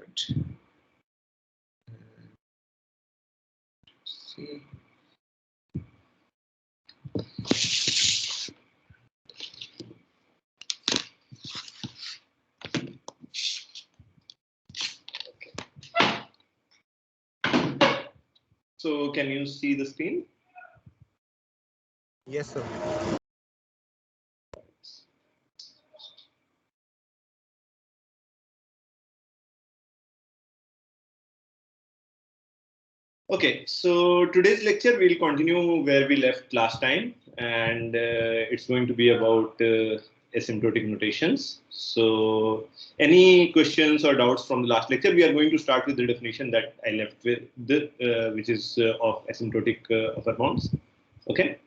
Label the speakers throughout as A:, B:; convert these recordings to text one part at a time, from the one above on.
A: Good. See. So can you see the screen?
B: Yes, sir.
A: Okay, so today's lecture we'll continue where we left last time, and it's going to be about asymptotic notations. So, any questions or doubts from the last lecture? We are going to start with the definition that I left with, which is of asymptotic upper bounds. Okay.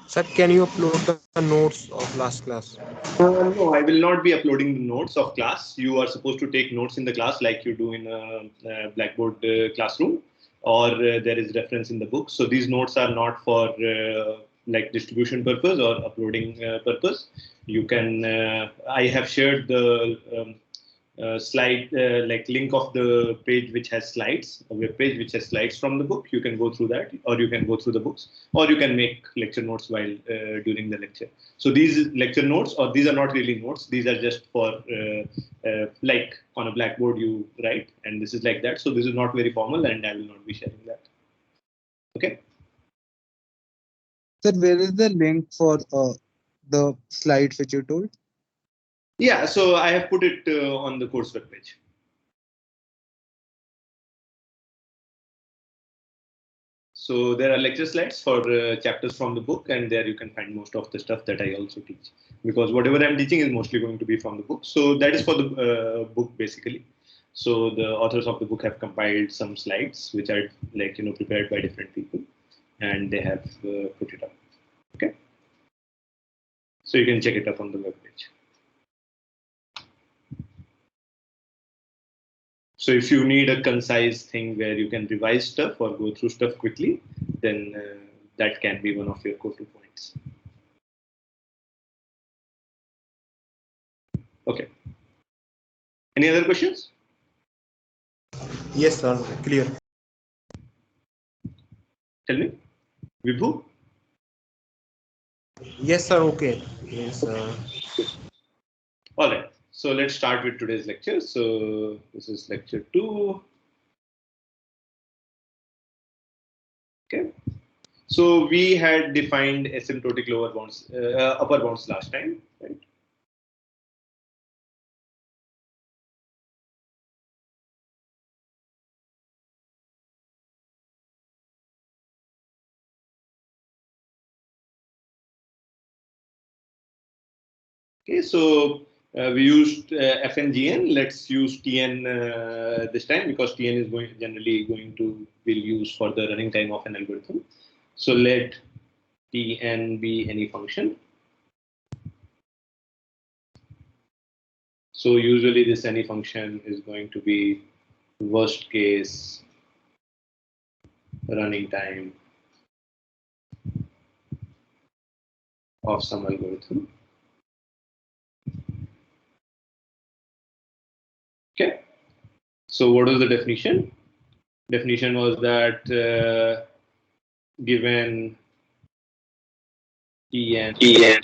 B: Sir, can you upload the notes of last class?
A: No, I will not be uploading the notes of class. You are supposed to take notes in the class like you do in a Blackboard classroom, or there is reference in the book. So these notes are not for like distribution purpose or uploading purpose. You can. I have shared the slide like link of the page which has slides, a web page which has slides from the book. You can go through that, or you can go through the books, or you can make lecture notes while during the lecture. So these lecture notes, or these are not really notes, these are just for like on a blackboard you write, and this is like that. So this is not very formal, and I will not be sharing that. Okay.
C: Sir, where is the link for the slides which you told?
A: Yeah, so I have put it on the course web page. So there are lecture slides for chapters from the book, and there you can find most of the stuff that I also teach. Because whatever I'm teaching is mostly going to be from the book. So that is for the book basically. So the authors of the book have compiled some slides which are like prepared by different people, and they have put it up. Okay. So you can check it up on the web page. So if you need a concise thing where you can revise stuff or go through stuff quickly, then that can be one of your go-to points. Okay. Any other questions?
B: Yes, sir. Clear.
A: Tell me. Vibhu?
B: Yes, sir. Okay. Yes.
A: All right. So let's start with today's lecture. So this is lecture 2. Okay. So we had defined asymptotic lower bounds, upper bounds last time, right? Okay. So we used FNGN. Let's use TN this time because TN is generally going to be used for the running time of an algorithm. So let Tn be any function. So usually this any function is going to be worst case running time of some algorithm. Okay. So what was the definition? Definition was that given Tn.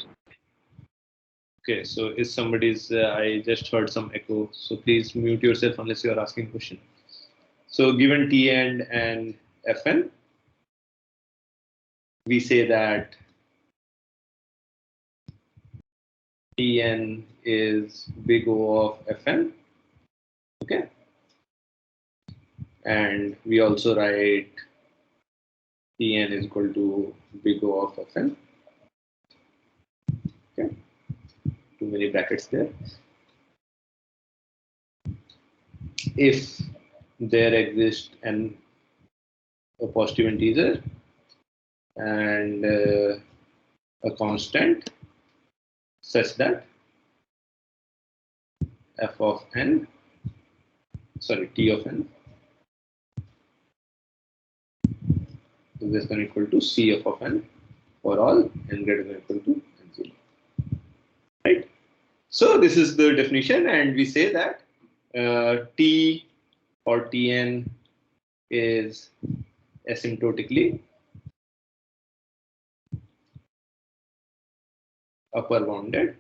A: Okay, so is somebody's, I just heard some echo, so please mute yourself unless you are asking a question. So given Tn and Fn, we say that Tn is big O of Fn, okay? And we also write Tn is equal to big O of Fn, okay? Too many brackets there. If there exists a positive integer and a constant such that f of n, sorry, t of n is less than or equal to c of n for all n greater than or equal to n0. Right? So this is the definition, and we say that T or Tn is asymptotically upper bounded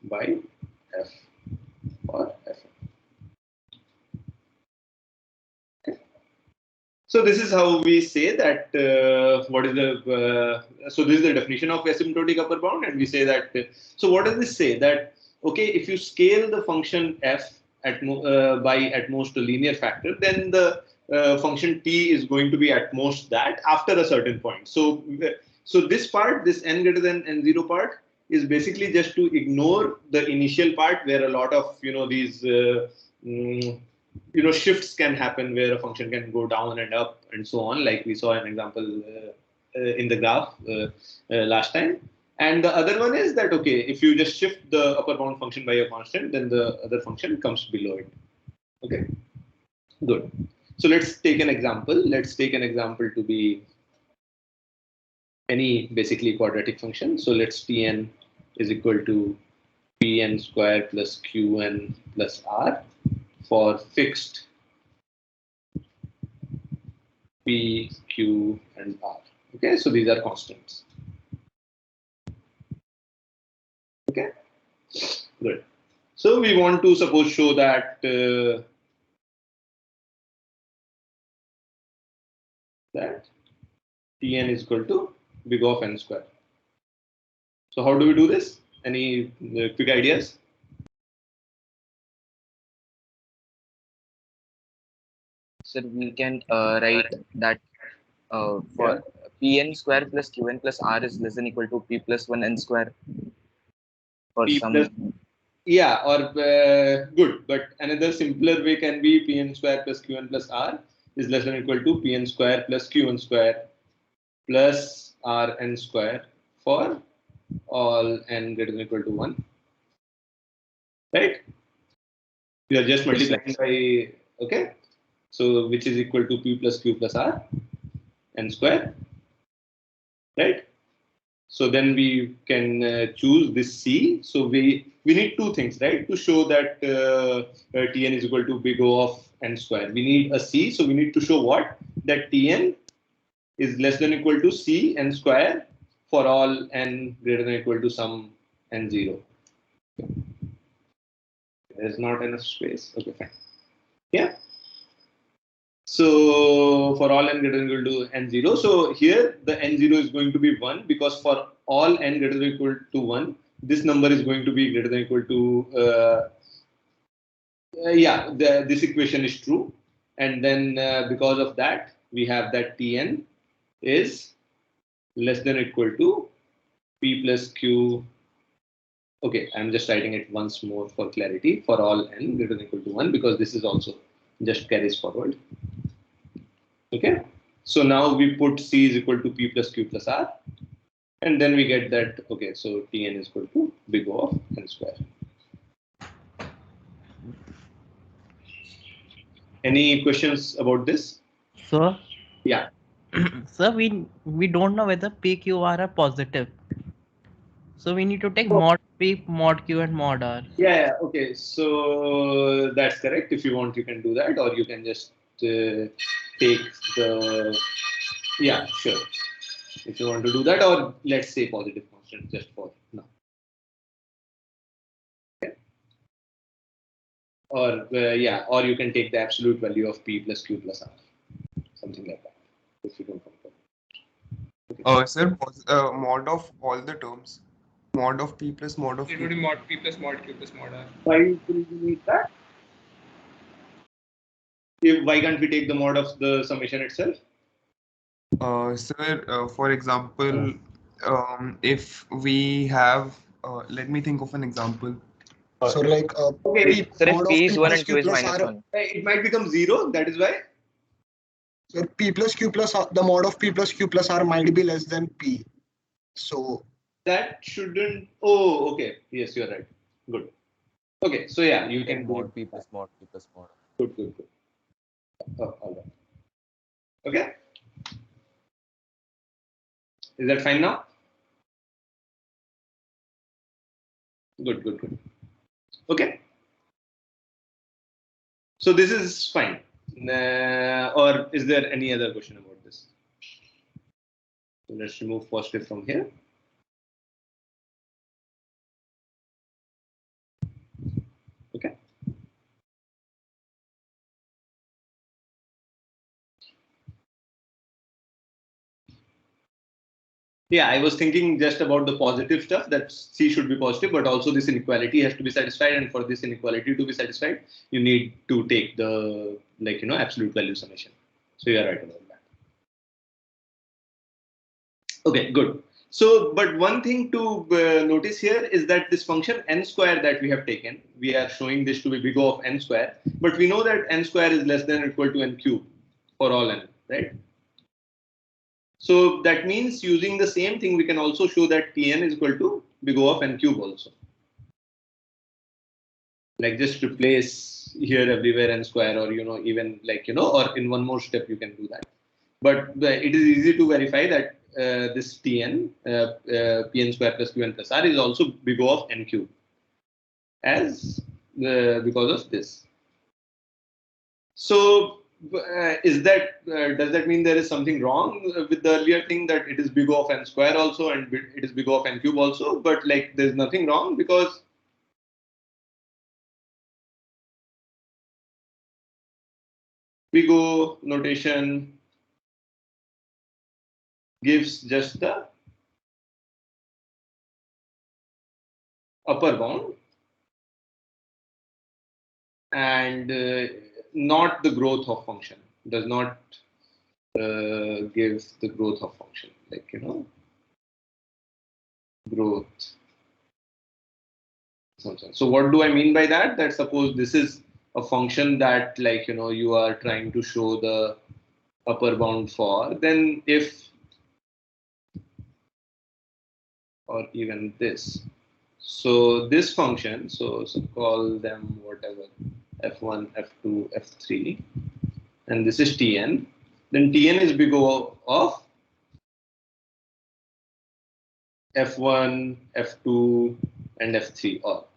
A: by f or f. So this is how we say that what is the so this is the definition of asymptotic upper bound, and we say that so what does this say? That okay, if you scale the function f by at most a linear factor, then the function t is going to be at most that after a certain point. So so this part, this n greater than n0 part, is basically just to ignore the initial part where a lot of these shifts can happen where a function can go down and up and so on, like we saw an example in the graph last time. And the other one is that, okay, if you just shift the upper bound function by a constant, then the other function comes below it. Okay, good. So let's take an example. Let's take an example to be any basically quadratic function. So let's Tn is equal to Pn square plus Qn plus R for fixed P, Q, and R. Okay, so these are constants. Okay, good. So we want to suppose show that that Tn is equal to big O of n square. So how do we do this? Any quick ideas?
D: So we can write that for Pn square plus Qn plus R is less than equal to P plus 1 n square. For
A: P
D: some.
A: plus, yeah, or good, but another simpler way can be Pn square plus Qn plus R is less than equal to Pn square plus Qn square plus Rn square for all n greater than equal to 1. Right? We are just multiplying by, okay, so which is equal to P plus Q plus R n square, right? So then we can choose this C. So we need two things, right, to show that Tn is equal to big O of n square. We need a C. So we need to show what? That Tn is less than equal to C n square for all n greater than equal to some n0. There's not enough space. Okay, fine. Yeah. So for all n greater than equal to n0, so here the n0 is going to be 1 because for all n greater than equal to 1, this number is going to be greater than equal to, this equation is true. And then because of that, we have that Tn is less than or equal to P plus Q. Okay, I'm just writing it once more for clarity for all n greater than equal to 1 because this is also just carries forward. Okay, so now we put C is equal to P plus Q plus R, and then we get that, okay, so Tn is equal to big O of n square. Any questions about this?
E: Sir,
A: Yeah.
E: sir, we don't know whether P, Q, R are positive. So we need to take mod P, mod Q, and mod R.
A: Yeah, okay, so that's correct. If you want, you can do that, or you can just take the, yeah, sure. If you want to do that, or let's say positive constant just for now. Okay. Or yeah, or you can take the absolute value of P plus Q plus R, something like that, if you don't compare. Okay.
B: Sir, mod of all the terms. Mod of P plus mod of
F: It would be mod P plus mod Q plus mod R.
A: Why do we need that? Why can't we take the mod of the summation itself?
B: Sir, for example, if we have, let me think of an example.
C: So like
A: Okay.
D: Sir, if
C: mod of
D: P
C: P
D: is 1
C: plus
D: and
C: Q
D: Q is
C: plus
D: minus
C: R,
D: 1.
A: It might become 0. That is why.
C: so P plus Q plus R, the mod of P plus Q plus R might be less than P. So
A: That shouldn't. Oh, okay. Yes, you're right. Good. Okay, so yeah, you can do
G: mod P plus mod Q plus mod.
A: Good, good, good. Oh, all right. Okay. Is that fine now? Good, good, good. Okay. So this is fine. Or is there any other question about this? So let's remove positive from here. Okay. Yeah, I was thinking just about the positive stuff, that C should be positive, but also this inequality has to be satisfied. And for this inequality to be satisfied, you need to take the, like, absolute value summation. So you're right about that. Okay, good. So, but one thing to notice here is that this function n square that we have taken, we are showing this to be big O of n square, but we know that n square is less than or equal to n cube for all n, right? So that means using the same thing, we can also show that Tn is equal to big O of n cube also. Like just replace here everywhere n square, or even like or in one more step you can do that. But it is easy to verify that this Tn, Pn square plus Qn plus R is also big O of n cube, as because of this. So is that does that mean there is something wrong with the earlier thing, that it is big O of n square also and it is big O of n cube also? But like there's nothing wrong, because big O notation gives just the upper bound and not the growth of function. Does not give the growth of function, like growth. So what do I mean by that? That suppose this is a function that, like you are trying to show the upper bound for, then if, or even this. So this function, so call them whatever, f1, f2, f3, and this is Tn. Then Tn is big O of f1, f2, and f3 all.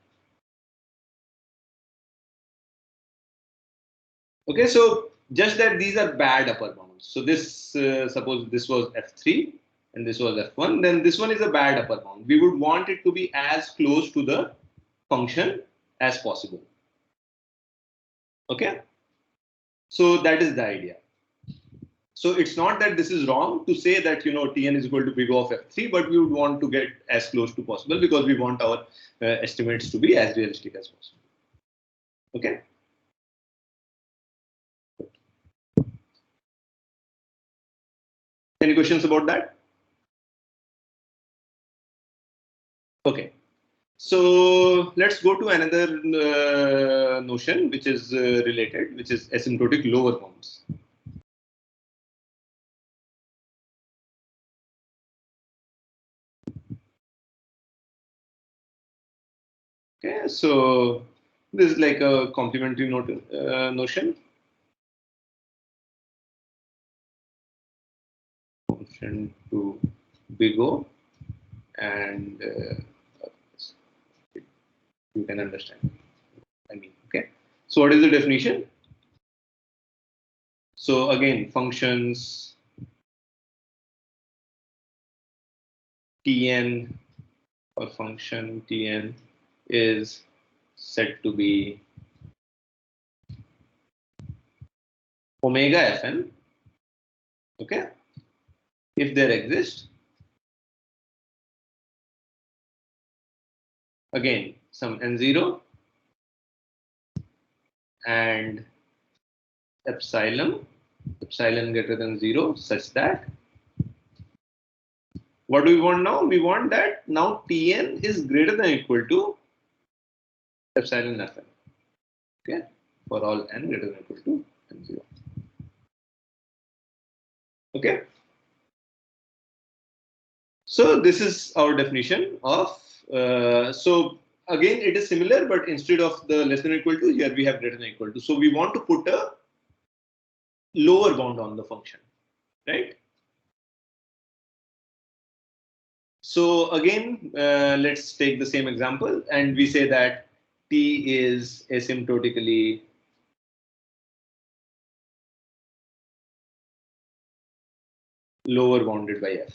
A: Okay, so just that these are bad upper bounds. So this, suppose this was f3 and this was f1, then this one is a bad upper bound. We would want it to be as close to the function as possible. Okay, so that is the idea. So it's not that this is wrong to say that Tn is equal to big O of f3, but we would want to get as close to possible, because we want our estimates to be as realistic as possible. Okay. Any questions about that? Okay. So let's go to another notion which is related, which is asymptotic lower bounds. Okay, so this is like a complementary notion. Function to big O, and you can understand. I mean, okay. So what is the definition? So again, functions Tn, or function Tn is said to be omega Fn, okay, if there exists, again, some n0 and epsilon greater than 0, such that, what do we want now? We want that now Tn is greater than or equal to epsilon Fn, okay, for all n greater than or equal to n0. Okay. So this is our definition of, so again, it is similar, but instead of the less than or equal to, here we have greater than or equal to. So we want to put a lower bound on the function, right? So again, let's take the same example, and we say that T is asymptotically lower bounded by F.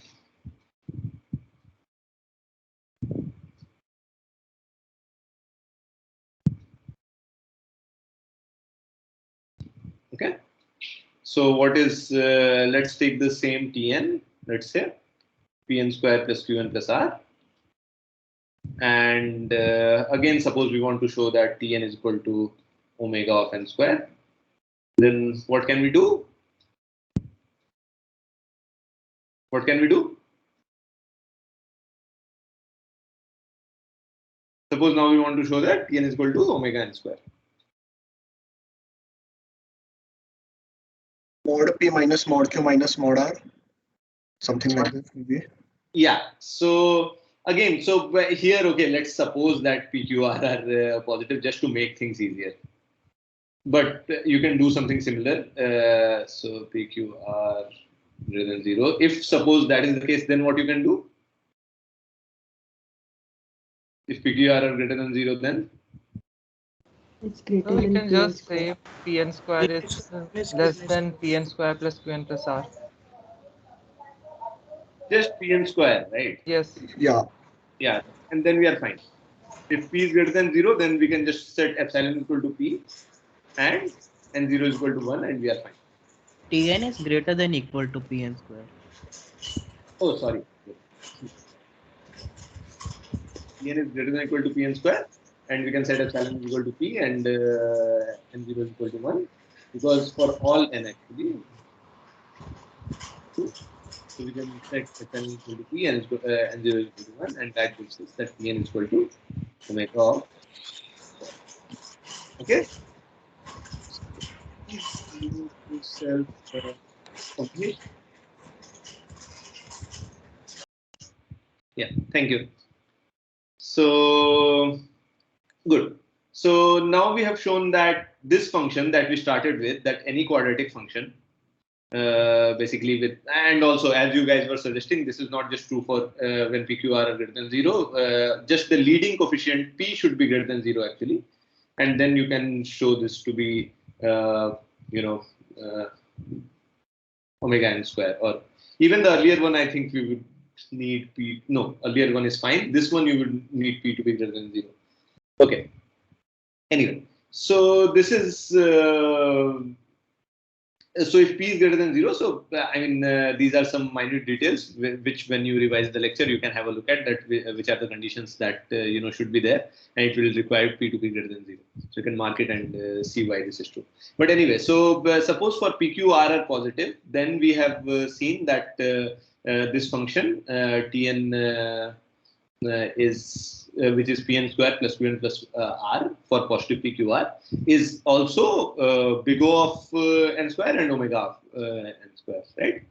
A: Okay. So what is, let's take the same Tn, let's say Pn square plus Qn plus R. And again, suppose we want to show that Tn is equal to omega of n square. Then what can we do? What can we do? Suppose now we want to show that Tn is equal to omega n square.
C: Mod P minus mod Q minus mod R. Something like this maybe.
A: Yeah. So again, so here, okay, let's suppose that PQR are positive just to make things easier. But you can do something similar. So PQR greater than 0. If suppose that is the case, then what you can do? If PQR are greater than 0, then
G: It's greater
E: So we
G: than
E: can
G: Pn
E: just
G: square.
E: say Pn square is less than Pn square plus Qn plus R.
A: just Pn square, right?
E: Yes.
C: Yeah.
A: Yeah. And then we are fine. If P is greater than 0, then we can just set epsilon equal to P and n0 is equal to 1 and we are fine.
E: Tn is greater than equal to Pn square.
A: Oh, sorry. Pn is greater than equal to Pn square and we can set epsilon is equal to P and n0 is equal to 1 because for all n actually. So we can set epsilon equal to P and n0 is equal to 1 and that gives us that Pn is equal to omega of. Okay. Self complete. Yeah, thank you. So good. So now we have shown that this function that we started with, that any quadratic function, basically with, and also as you guys were suggesting, this is not just true for when PQR are greater than 0. Just the leading coefficient P should be greater than 0 actually, and then you can show this to be, omega n square, or even the earlier one. I think we would need P. No, earlier one is fine. This one you would need P to be greater than 0. Okay. Anyway, so this is so if P is greater than 0, so I mean these are some minute details which when you revise the lecture you can have a look at that which are the conditions that should be there, and it will require P to be greater than 0. So you can mark it and see why this is true. But anyway, so suppose for PQR are positive, then we have seen that this function Tn is which is Pn square plus Qn plus R for positive PQR is also big O of n square and omega of n square, right?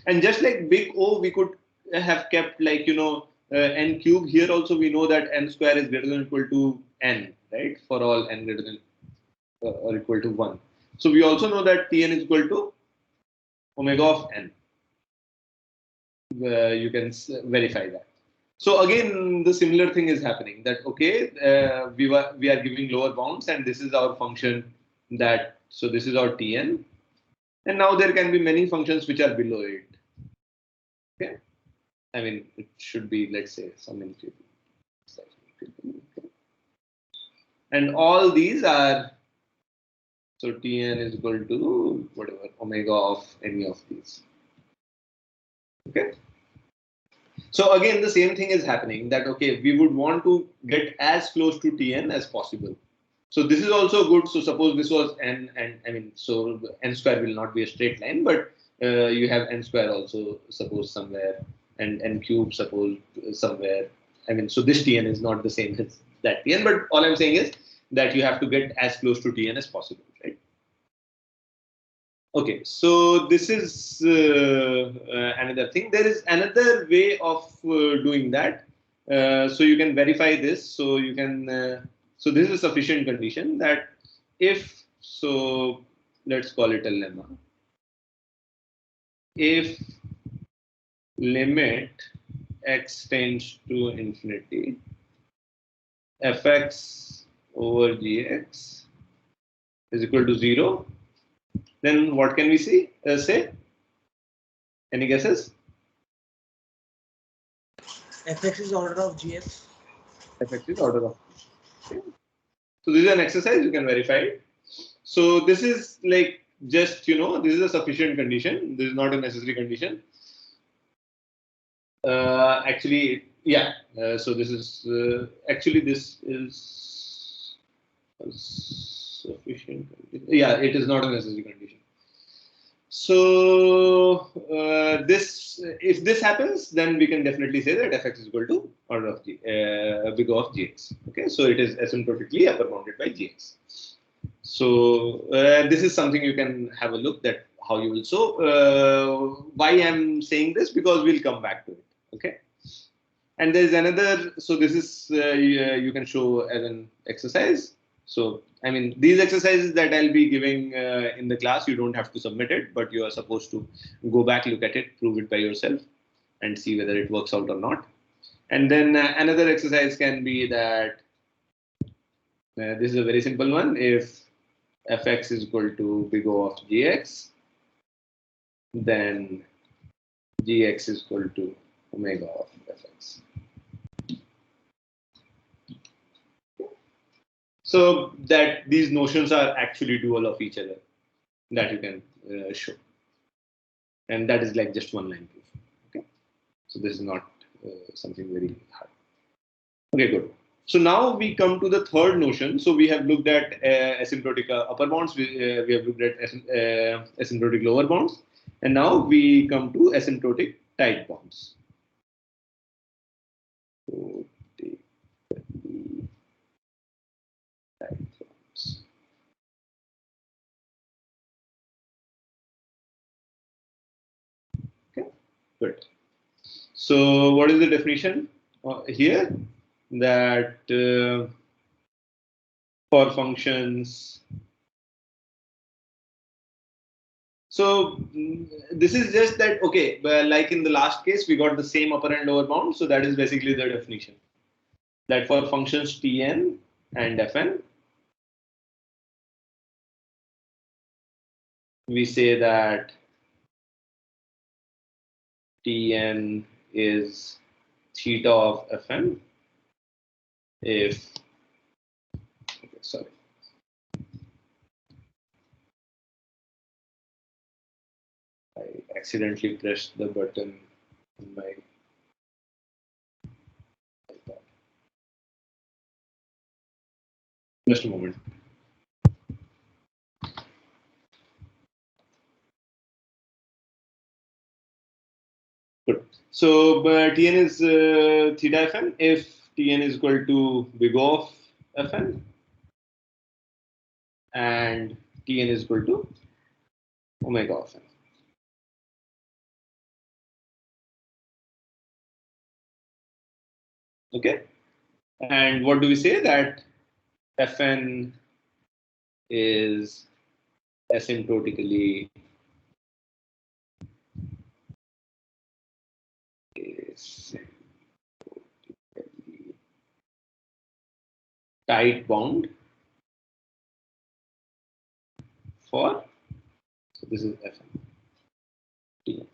A: And just like big O, we could have kept like n cube. Here also we know that n square is greater than or equal to n, right? For all n greater than or equal to 1. So we also know that Tn is equal to omega of n. You can verify that. So again, the similar thing is happening that, okay, we are giving lower bounds and this is our function that, so this is our Tn. And now there can be many functions which are below it. Okay. I mean, it should be, let's say, some infinity. Okay. And all these are, so Tn is equal to whatever, omega of any of these. Okay. So again, the same thing is happening that, okay, we would want to get as close to Tn as possible. So this is also good. So suppose this was n, and I mean, so n square will not be a straight line, but you have n square also suppose somewhere, and n cube suppose somewhere. I mean, so this Tn is not the same as that Tn, but all I'm saying is that you have to get as close to Tn as possible, right? Okay, so this is another thing. There is another way of doing that. So you can verify this. So you can. So this is a sufficient condition that if, so let's call it a lemma. If limit x tends to infinity, fx over gx is equal to 0, then what can we see? Say, any guesses?
H: fx is order of gx.
A: Fx is order of. Okay. So this is an exercise, you can verify it. So this is like just, this is a sufficient condition. This is not a necessary condition. Actually, yeah. So this is actually this is a sufficient condition. Yeah, it is not a necessary condition. So if this happens, then we can definitely say that fx is equal to order of big O of gx. Okay, so it is asymptotically upper bounded by gx. So this is something you can have a look at how you will. So why I'm saying this, because we'll come back to it. Okay, and there's another. So this is you can show as an exercise. So I mean, these exercises that I'll be giving in the class, you don't have to submit it, but you are supposed to go back, look at it, prove it by yourself, and see whether it works out or not. And then another exercise can be that this is a very simple one. If fx is equal to big O of gx, then gx is equal to omega of fx. So that these notions are actually dual of each other, that you can show. And that is like just one line proof. Okay, so this is not something very hard. Okay, good. So now we come to the third notion. So we have looked at asymptotic upper bounds. We have looked at asymptotic lower bounds, and now we come to asymptotic tight bounds. So take the tight bounds. Okay, good. So what is the definition here? That for functions. So this is just that, okay, like in the last case, we got the same upper and lower bound. So that is basically the definition. That for functions Tn and Fn, we say that Tn is theta of Fn if, okay, sorry. I accidentally pressed the button on my iPad. Just a moment. Good. So Tn is theta Fn if Tn is equal to big O of Fn and Tn is equal to omega of n. Okay, and what do we say? That Fn is asymptotically tight bound for, so this is Fn. Tn.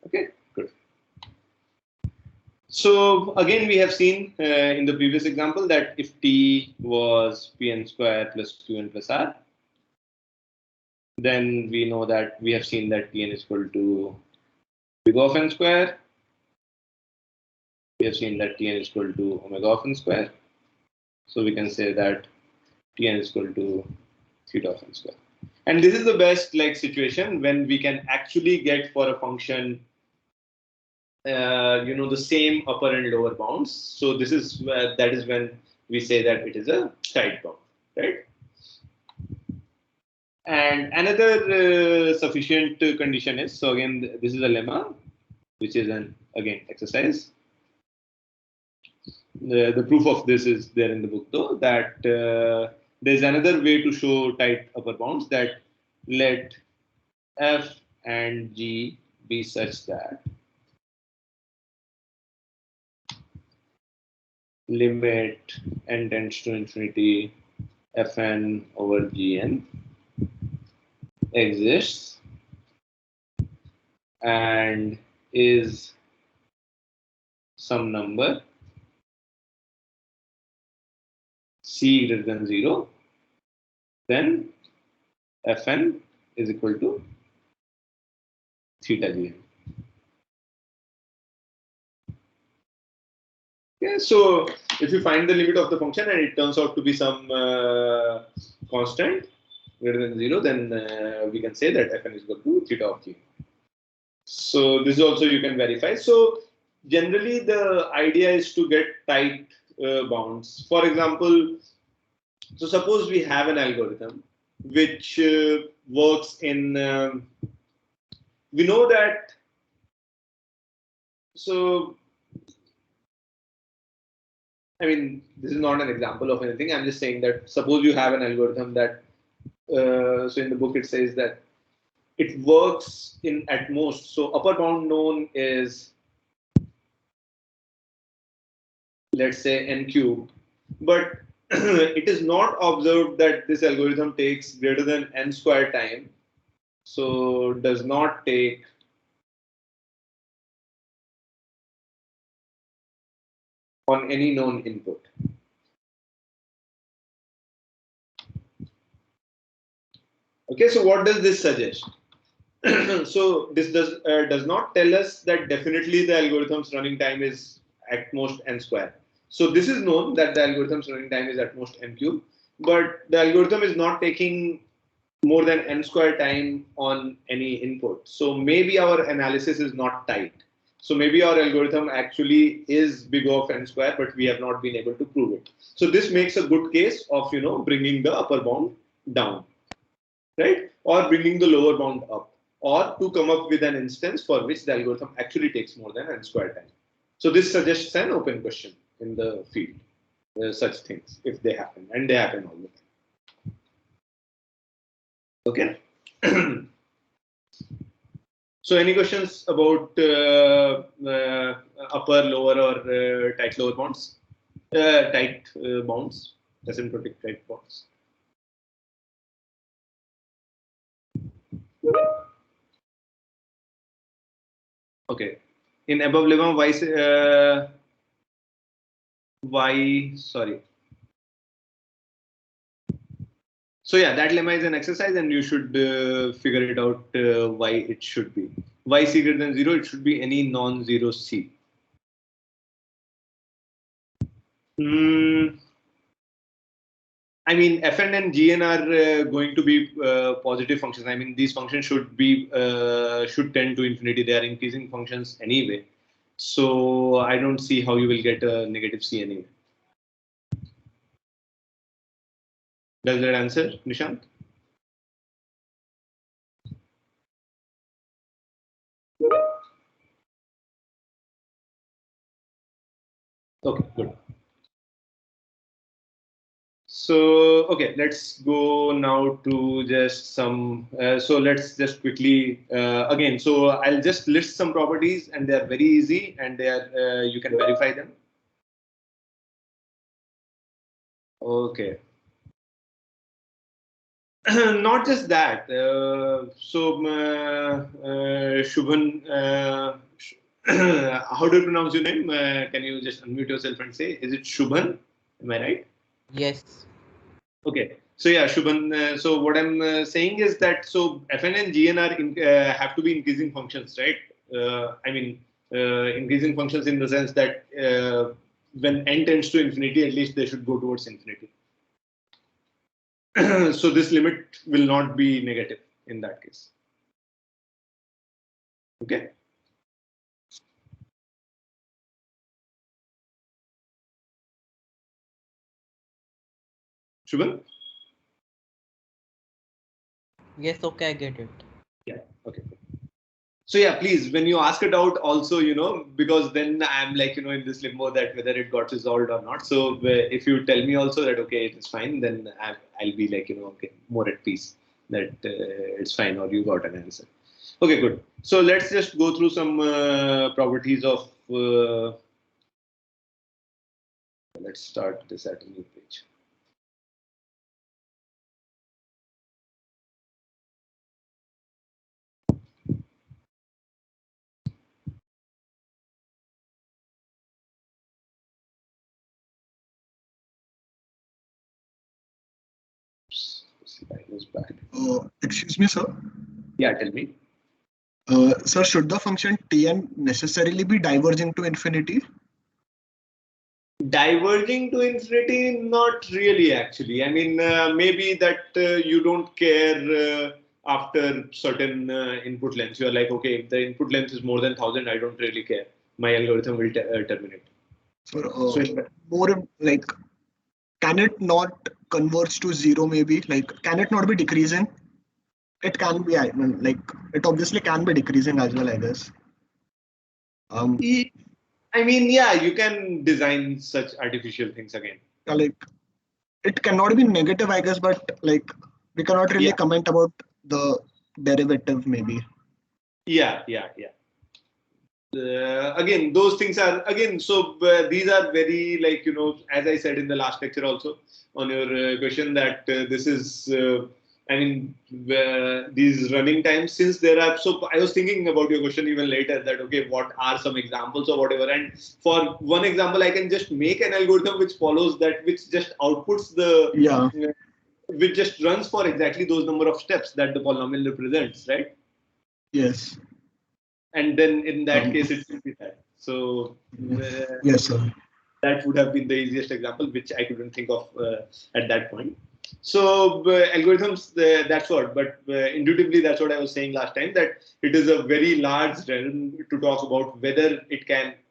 A: Okay, good. So again, we have seen in the previous example that if T was Pn square plus Qn plus R, then we know that we have seen that Tn is equal to big O of n square. We have seen that Tn is equal to omega of n square. So we can say that Tn is equal to theta of n square. And this is the best like situation when we can actually get for a function the same upper and lower bounds. So this is that is when we say that it is a tight bound, right? And another sufficient condition is, so again, this is a lemma, which is an again exercise. The proof of this is there in the book, though, that there's another way to show tight upper bounds, that let f and g be such that limit n tends to infinity fn over gn exists and is some number c greater than 0, then fn is equal to theta gn. Yeah, so if you find the limit of the function and it turns out to be some constant greater than 0, then we can say that fn is equal to theta of g. So this also you can verify. So generally the idea is to get tight bounds. For example, so suppose we have an algorithm which works in, we know that, so I mean, this is not an example of anything. I'm just saying that suppose you have an algorithm that, so in the book it says that it works in at most. So upper bound known is, let's say, n cube, but it is not observed that this algorithm takes greater than n square time. So does not take on any known input. Okay, so what does this suggest? So this does not tell us that definitely the algorithm's running time is at most n square. So this is known that the algorithm's running time is at most n cube, but the algorithm is not taking more than n square time on any input. So maybe our analysis is not tight. So maybe our algorithm actually is big of n square, but we have not been able to prove it. So this makes a good case of, bringing the upper bound down, right? Or bringing the lower bound up, or to come up with an instance for which the algorithm actually takes more than n square time. So this suggests an open question in the field, such things, if they happen, and they happen all the time. Okay. So any questions about upper, lower, or tight lower bounds? Tight bounds, asymptotic tight bounds. Okay. In above lemma, sorry. So yeah, that lemma is an exercise, and you should figure it out why it should be. Y c greater than 0, it should be any non-zero c. I mean, Fn and Gn are going to be positive functions. I mean, these functions should tend to infinity. They are increasing functions anyway. So I don't see how you will get a negative c anyway. Does that answer, Nishant? Okay, good. So, okay, let's go now to just some, so let's just quickly, again, so I'll just list some properties, and they're very easy, and they are, you can verify them. Okay. Not just that. Shubhan, how do you pronounce your name? Can you just unmute yourself and say, is it Shubhan? Am I right?
E: Yes.
A: Okay. So yeah, Shubhan. So what I'm saying is that so Fn and Gn are have to be increasing functions, right? I mean, increasing functions in the sense that when n tends to infinity, at least they should go towards infinity. So this limit will not be negative in that case. Okay. Shubhan?
E: Yes, okay, I get it.
A: Yeah. Okay. So yeah, please, when you ask it out, also, because then I'm like, in this limbo that whether it got resolved or not. So if you tell me also that, okay, it is fine, then I'll be like, okay, more at peace that it's fine or you got an answer. Okay, good. So let's just go through some properties of, let's start this at a new page. Slide was bad.
C: Excuse me, sir.
A: Yeah, tell me.
C: Sir, should the function Tn necessarily be diverging to infinity?
A: Diverging to infinity, not really actually. I mean, maybe that you don't care after certain input lengths. You're like, okay, if the input length is more than 1000, I don't really care. My algorithm will terminate.
C: Sir,
A: So
C: more like, can it not converge to zero maybe? Like, can it not be decreasing? It can be, I mean, like, it obviously can be decreasing as well, I guess.
A: I mean, yeah, you can design such artificial things again.
C: Like, it cannot be negative, I guess, but like, we cannot really comment about the derivative maybe.
A: Yeah. Again, those things are again. So these are very, like, you know, as I said in the last lecture also on your question, that this is. I mean, these running times, since there are. So I was thinking about your question even later, that okay, what are some examples or whatever? And for one example, I can just make an algorithm which follows that, which just outputs the. Which just runs for exactly those number of steps that the polynomial represents, right?
C: Yes.
A: And then in that case, it will be that. So
C: yes, sir.
A: That would have been the easiest example, which I couldn't think of at that point. So algorithms, that's what. But intuitively, that's what I was saying last time, that it is a very large realm to talk about whether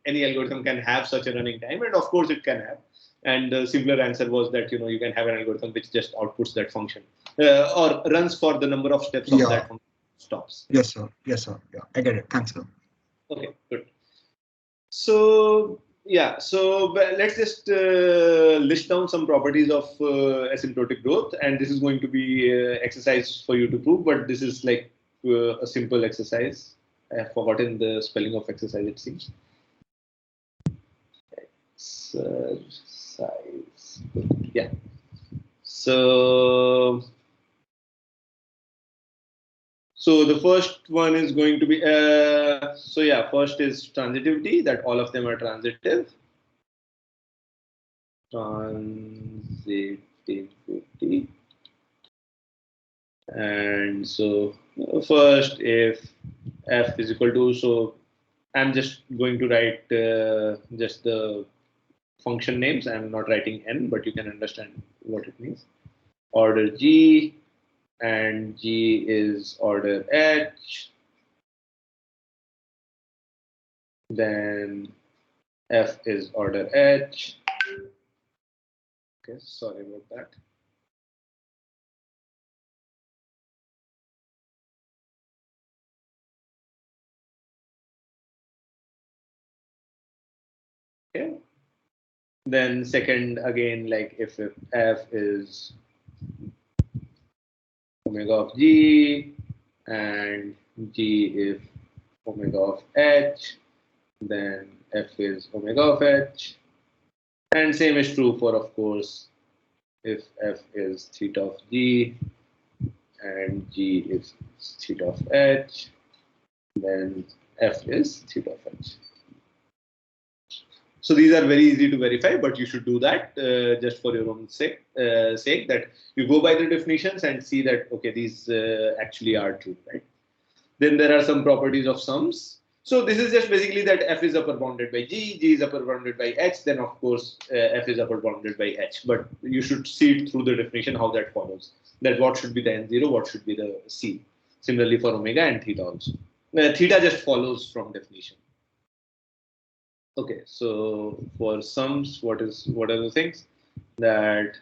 A: any algorithm can have such a running time, and of course it can have. And the simpler answer was that, you know, you can have an algorithm which just outputs that function or runs for the number of steps of that function, stops.
C: Yes, sir. Yes, sir. Yeah, I get it. Thanks, sir.
A: Okay, good. So yeah, so let's just list down some properties of asymptotic growth, and this is going to be exercise for you to prove, but this is like a simple exercise. I have forgotten the spelling of exercise, it seems. Exercise. Yeah. So the first one is going to be, first is transitivity, that all of them are transitive. Transitivity. And so first, if f is equal to, so I'm just going to write just the function names. I'm not writing n, but you can understand what it means. Order g, and g is order h. Then f is order h. Okay, sorry about that. Okay. Then second, again, like if f is omega of g and g if omega of h, then f is omega of h. And same is true for, of course, if f is theta of g and g is theta of h, then f is theta of h. So these are very easy to verify, but you should do that just for your own sake, that you go by the definitions and see that, okay, these actually are true, right? Then there are some properties of sums. So this is just basically that f is upper bounded by g, g is upper bounded by h, then of course f is upper bounded by h. But you should see it through the definition how that follows. That what should be the n0, what should be the c. Similarly for omega and theta also. Theta just follows from definition. Okay, so for sums, what are the things? That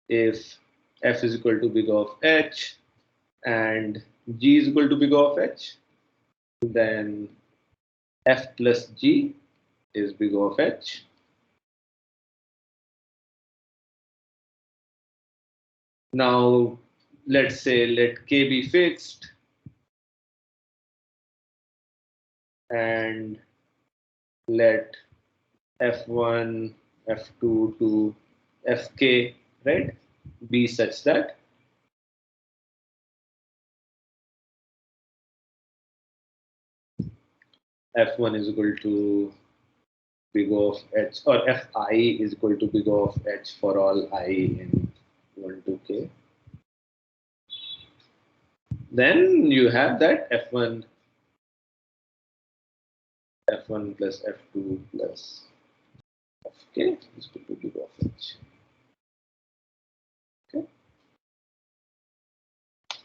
A: if f is equal to big O of h and g is equal to big O of h, then f plus g is big O of h. Now, let's say let k be fixed and let f1 f2 to fk, right, be such that f1 is equal to big O of h, or fi is equal to big O of h for all I in 1 to k. Then you have that f1 plus f2 plus fk is equal to big O of h. Okay.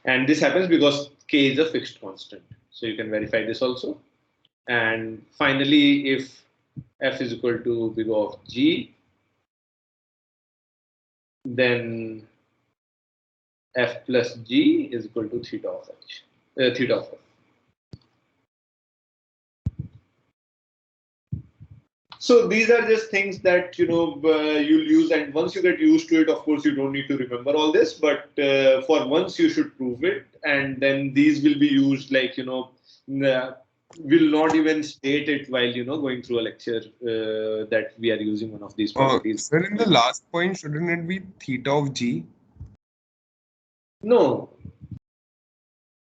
A: And this happens because k is a fixed constant. So you can verify this also. And finally, if f is equal to big O of g, then f plus g is equal to theta of h, theta of f. So these are just things that you'll use, and once you get used to it, of course, you don't need to remember all this. But for once, you should prove it, and then these will be used like will not even state it while going through a lecture that we are using one of these properties.
B: Sir, in the last point, shouldn't it be theta of g?
A: No,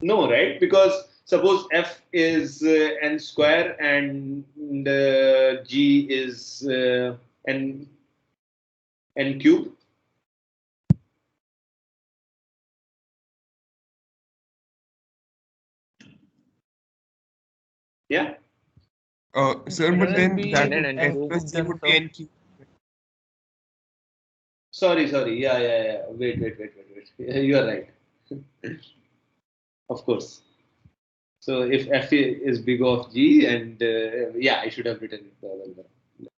A: right? Because suppose f is n square and g is n cube. Yeah.
B: Sir, but then
E: be
B: that
D: n
B: f
D: cube.
B: plus g would be n cube.
A: Sorry. Yeah. Wait. You are right. Of course. So if f is big O of g, and yeah, I should have written it.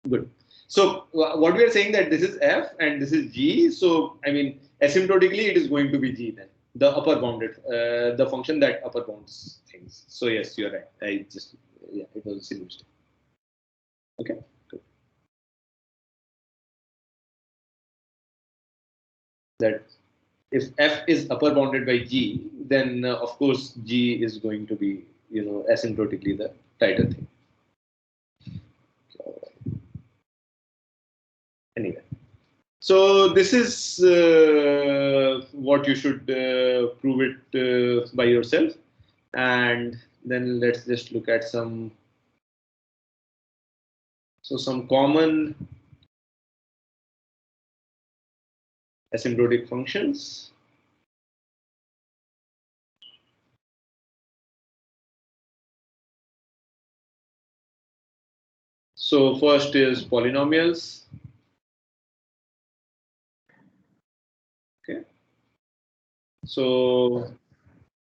A: Good. So what we are saying that this is f and this is g. So I mean, asymptotically, it is going to be g then, the upper bounded, the function that upper bounds things. So yes, you are right. It was a silly mistake. Okay. Good. That if f is upper bounded by g, then of course g is going to be asymptotically the tighter thing. Anyway, so this is what you should prove it by yourself, and then let's just look at some common asymptotic functions. So first is polynomials. Okay. So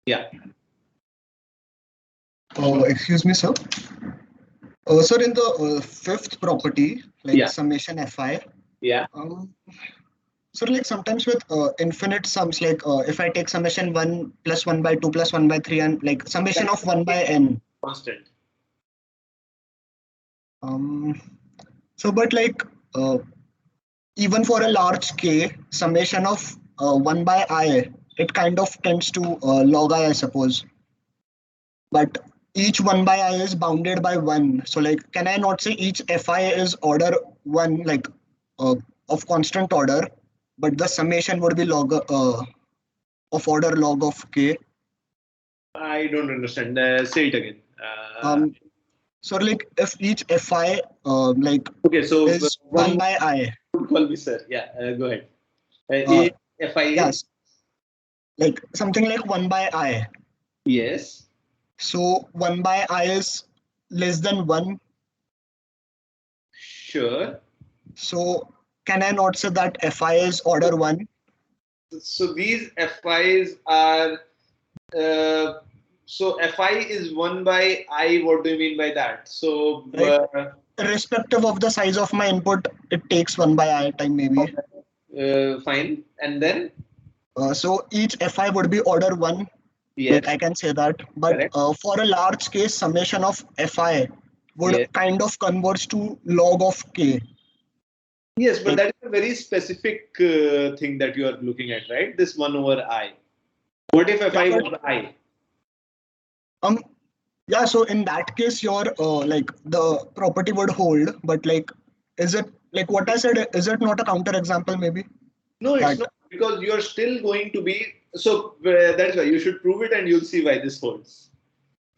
A: yeah.
C: Excuse me, sir. Sir, in the fifth property, like
A: Yeah.
C: summation fi.
A: Yeah.
C: So like sometimes with infinite sums, like if I take summation 1 plus 1 by 2 plus 1 by 3 and like summation of 1 by n.
A: Constant.
C: So but like even for a large k, summation of 1 by I, it kind of tends to log I suppose. But each 1 by I is bounded by 1. So like, can I not say each fi is order 1, like of constant order, but the summation would be log of order log of k.
A: I don't understand. Say it again.
C: So like if each fi like
A: Okay, so
C: is 1 by I.
A: Call me sir. Yeah, go ahead. Fi is?
C: Yes, like something like 1 by I.
A: Yes.
C: So 1 by I is less than 1.
A: Sure.
C: So can I not say that fi is order 1?
A: So these FIs are so FI is 1 by I. What do you mean by that? So
C: Irrespective of the size of my input, it takes 1 by I time maybe.
A: Fine. And then?
C: So each fi would be order 1.
A: Yes.
C: Like I can say that. But for a large case, summation of fi would kind of converge to log of k.
A: Yes, but that is a very specific thing that you are looking at, right? This 1 over I. What if fi was I?
C: Yeah, so in that case, your like the property would hold, but like, is it Like what I said, is it not a counter example maybe?
A: No, it's
C: Right.
A: not, because you are still going to be. So that's why you should prove it, and you'll see why this holds.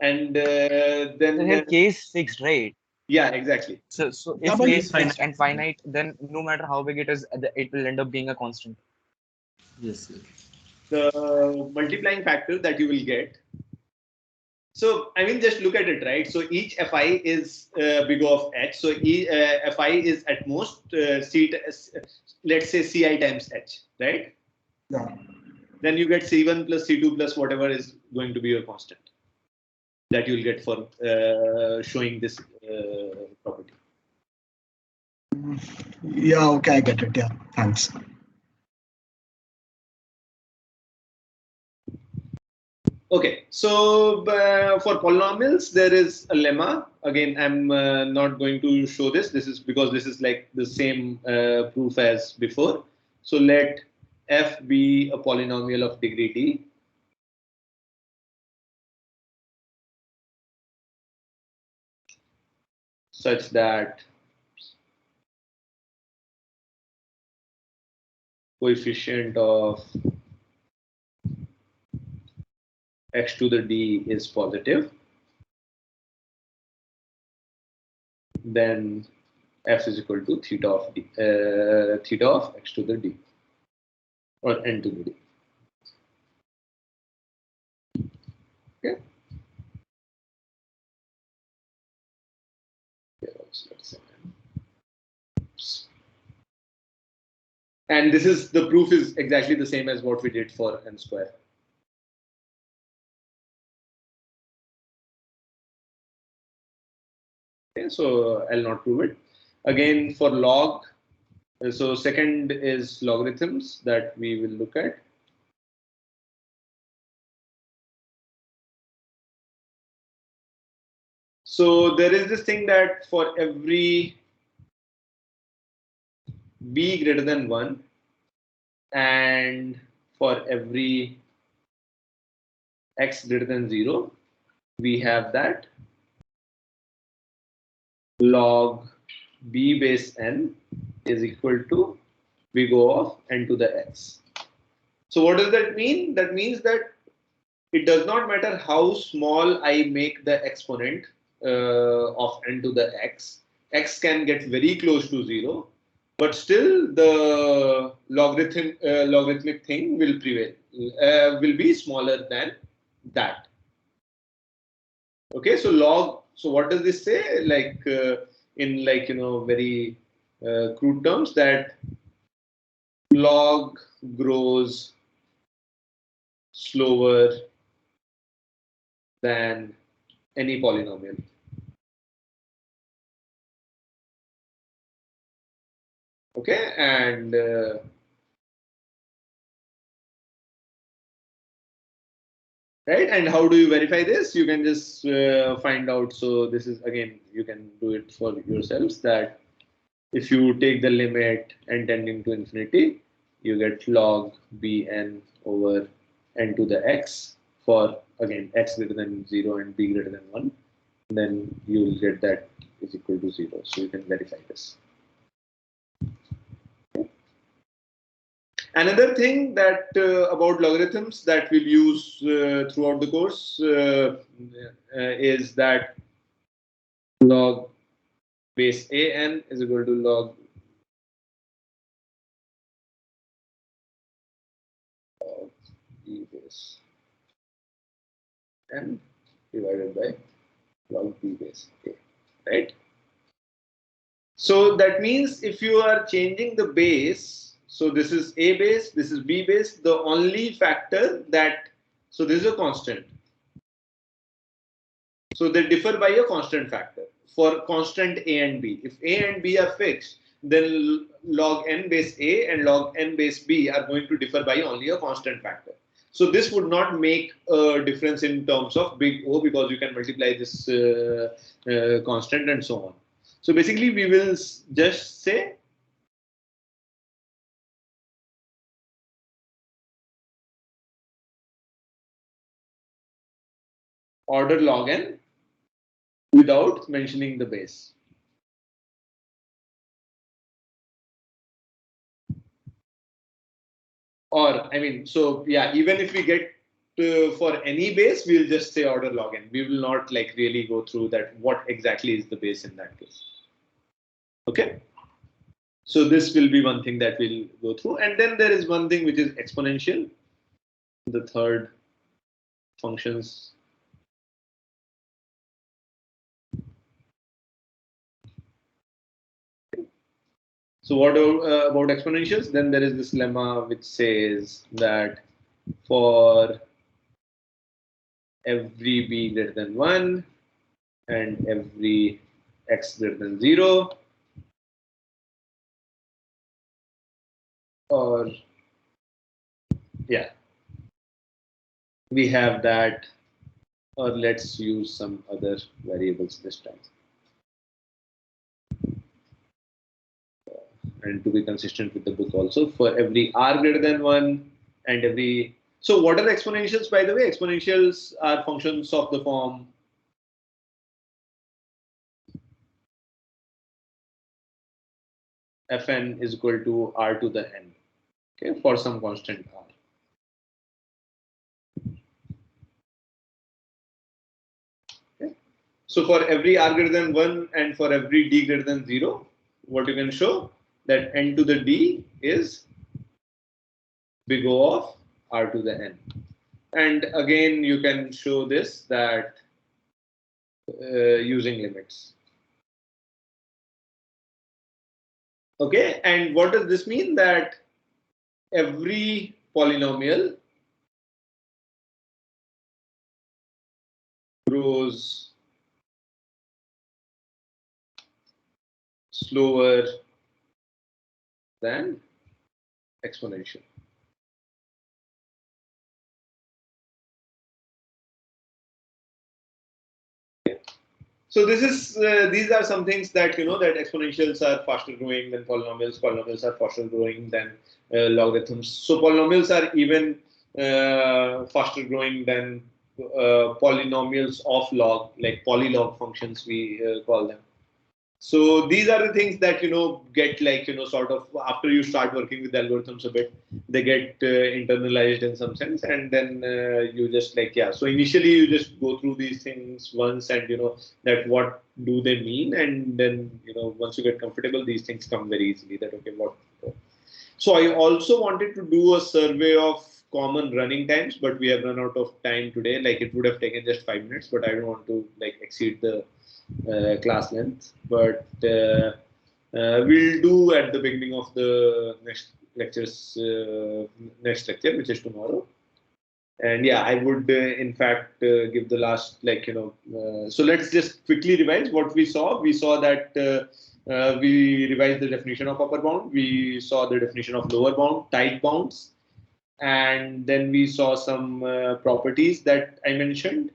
A: And
D: So
A: then
D: here K is fixed, right?
A: yeah, exactly.
D: So
C: Yeah,
D: if
C: but
D: K is fixed and finite, then no matter how big it is, it will end up being a constant.
I: Yes.
A: The multiplying factor that you will get. So I mean, just look at it, right? So each fi is big O of h. So fi is at most let's say ci times h, right?
C: yeah.
A: Then you get c1 plus c2 plus whatever is going to be your constant that you'll get for showing this property.
C: Yeah, okay, I get it. Yeah, thanks.
A: Okay, so for polynomials, there is a lemma. Again, I'm not going to show this. This is because this is like the same proof as before. So let f be a polynomial of degree d. Such that coefficient of x to the d is positive. Then f is equal to theta of d, theta of x to the d, or n to the d. Okay. Here also, let's say. And this is the proof is exactly the same as what we did for n square. Okay, so I'll not prove it. Again, for log, so second is logarithms that we will look at. So there is this thing that for every b greater than 1 and for every x greater than 0, we have that log b base n is equal to big O of n to the x. So what does that mean? That means that it does not matter how small I make the exponent of n to the x can get very close to 0, but still the logarithmic thing will prevail, will be smaller than that. Okay, so log, so what does this say? Like in very crude terms, that log grows slower than any polynomial. Okay, and right, and how do you verify this? You can just find out. So this is, again, you can do it for yourselves, that if you take the limit n tending to infinity, you get log bn over n to the x for, again, x greater than 0 and b greater than 1. Then you will get that is equal to 0. So you can verify this. Another thing that about logarithms that we'll use throughout the course is that log base an is equal to log b base n divided by log b base a, right? So that means if you are changing the base, so this is a base, this is b base, the only factor that, so this is a constant. So they differ by a constant factor for constant a and b. If a and b are fixed, then log n base a and log n base b are going to differ by only a constant factor. So this would not make a difference in terms of big O, because you can multiply this constant and so on. So basically we will just say order log n without mentioning the base. Or I mean, so yeah, even if we get for any base, we'll just say order log n. We will not like really go through that what exactly is the base in that case. Okay. So this will be one thing that we'll go through. And then there is one thing which is exponential. The third functions. So what about exponentials? Then there is this lemma which says that for every b greater than 1 and every x greater than 0, or yeah, we have that, or let's use some other variables this time. And to be consistent with the book also, for every r greater than 1 and every... So what are exponentials, by the way? Exponentials are functions of the form fn is equal to r to the n, okay, for some constant r. Okay. So for every r greater than 1 and for every d greater than 0, what you can show that n to the d is big O of r to the n. And again, you can show this that using limits. Okay, and what does this mean? That every polynomial grows slower than exponential. So this is these are some things that you know that exponentials are faster growing than polynomials. Polynomials are faster growing than logarithms. So polynomials are even faster growing than polynomials of log, like polylog functions we call them. So these are the things that you know get like you know sort of after you start working with algorithms a bit, they get internalized in some sense, and then you just like yeah. So initially you just go through these things once, and you know that what do they mean, and then you know once you get comfortable, these things come very easily. That okay, what? So I also wanted to do a survey of common running times, but we have run out of time today. Like it would have taken just 5 minutes, but I don't want to like exceed the class length. But we'll do at the beginning of the next lecture, which is tomorrow. And yeah, I would in fact give the last like you know. So let's just quickly revise what we saw. We saw that. We revised the definition of upper bound. We saw the definition of lower bound, tight bounds, and then we saw some properties that I mentioned.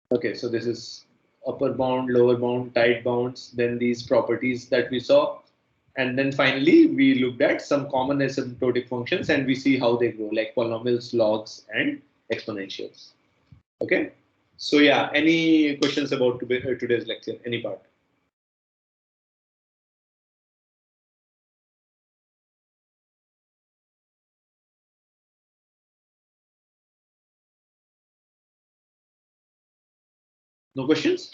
A: Okay, so this is upper bound, lower bound, tight bounds, then these properties that we saw. And then finally, we looked at some common asymptotic functions and we see how they grow, like polynomials, logs, and exponentials. Okay, so yeah, any questions about today's lecture, any part? No questions?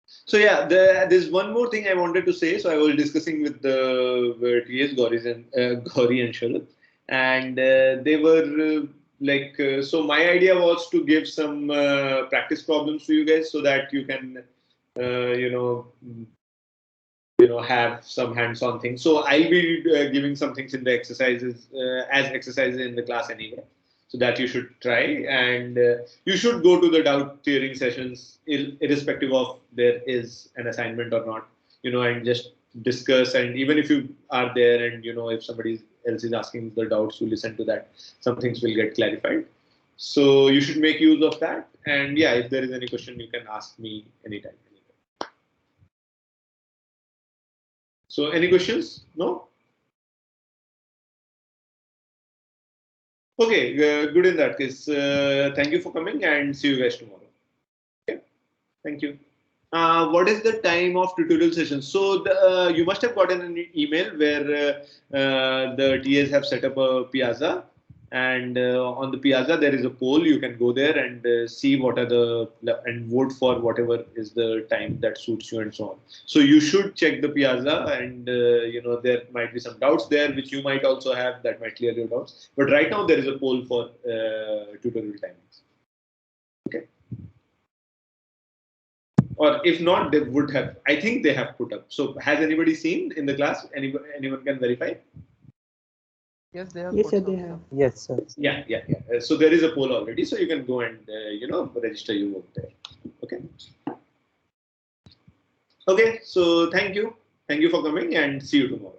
A: So yeah, there's one more thing I wanted to say. So I was discussing with the TS Gauri and Sharad, and they were so my idea was to give some practice problems to you guys so that you can have some hands-on things. So I'll be giving some things in the exercises as exercises in the class anyway, so that you should try, and you should go to the doubt clearing sessions irrespective of there is an assignment or not, and just discuss. And even if you are there and if somebody else is asking the doubts, you listen to that, some things will get clarified. So you should make use of that. And yeah, if there is any question, you can ask me anytime. So any questions? No? Okay, good in that case. Thank you for coming and see you guys tomorrow. Okay, thank you. What is the time of tutorial session? So you must have gotten an email where the TAs have set up a piazza, and on the piazza there is a poll. You can go there and see what are and vote for whatever is the time that suits you and so on. So you should check the piazza, and there might be some doubts there which you might also have that might clear your doubts. But right now there is a poll for tutorial timings. Okay. Or if not, they would have. I think they have put up. So has anybody seen in the class? Anyone can verify?
E: Yes, they have.
G: Yes,
E: put
G: sir, they
E: some
G: have.
I: Yes, sir.
A: Yeah. So there is a poll already. So you can go and register your vote there. Okay. Okay. So thank you for coming, and see you tomorrow.